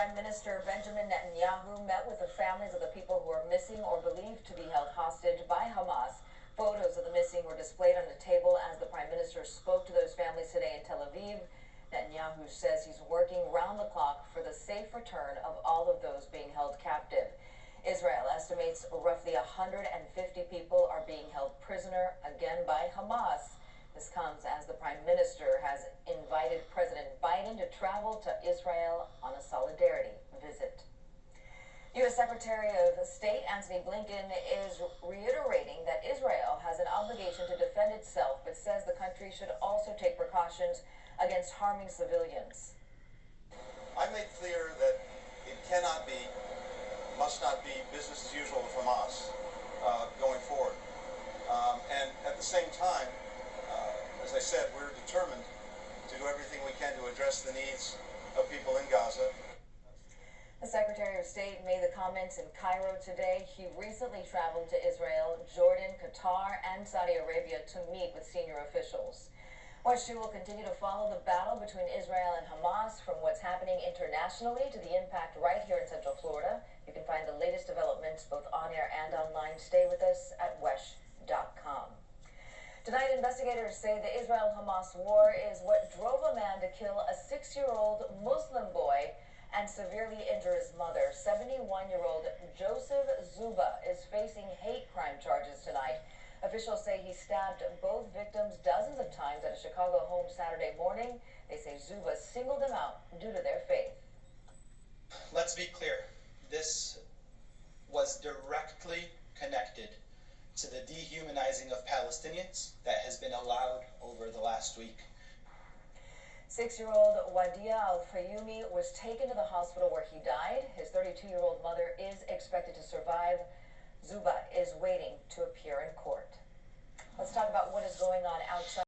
Prime Minister Benjamin Netanyahu met with the families of the people who are missing or believed to be held hostage by Hamas. Photos of the missing were displayed on the table as the Prime Minister spoke to those families today in Tel Aviv. Netanyahu says he's working round the clock for the safe return of all of those being held captive. Israel estimates roughly 150 people are being held prisoner again by Hamas. This comes as the Prime Minister has invited President Biden to travel to Israel on a solidarity visit. U.S. Secretary of State Antony Blinken is reiterating that Israel has an obligation to defend itself, but says the country should also take precautions against harming civilians. I made clear that it cannot be, must not be business as usual with Hamas going forward. And at the same time, as I said, we're determined to do everything we can to address the needs of people in Gaza. The Secretary of State made the comments in Cairo today. He recently traveled to Israel, Jordan, Qatar, and Saudi Arabia to meet with senior officials. WESH will continue to follow the battle between Israel and Hamas, from what's happening internationally to the impact right here in Central Florida. You can find the latest developments both on air and online. Stay with us at WESH.com. Tonight, investigators say the Israel-Hamas war is what drove a man to kill a 6-year-old Muslim boy and severely injure his mother. 71-year-old Joseph Zuba is facing hate crime charges tonight. Officials say he stabbed both victims dozens of times at a Chicago home Saturday morning. They say Zuba singled them out due to their faith. Let's be clear. This was directly connected to the dehumanizing of Palestinians that has been allowed over the last week. 6-year-old Wadia Al-Fayumi was taken to the hospital where he died. His 32-year-old mother is expected to survive. Zuba is waiting to appear in court. Let's talk about what is going on outside.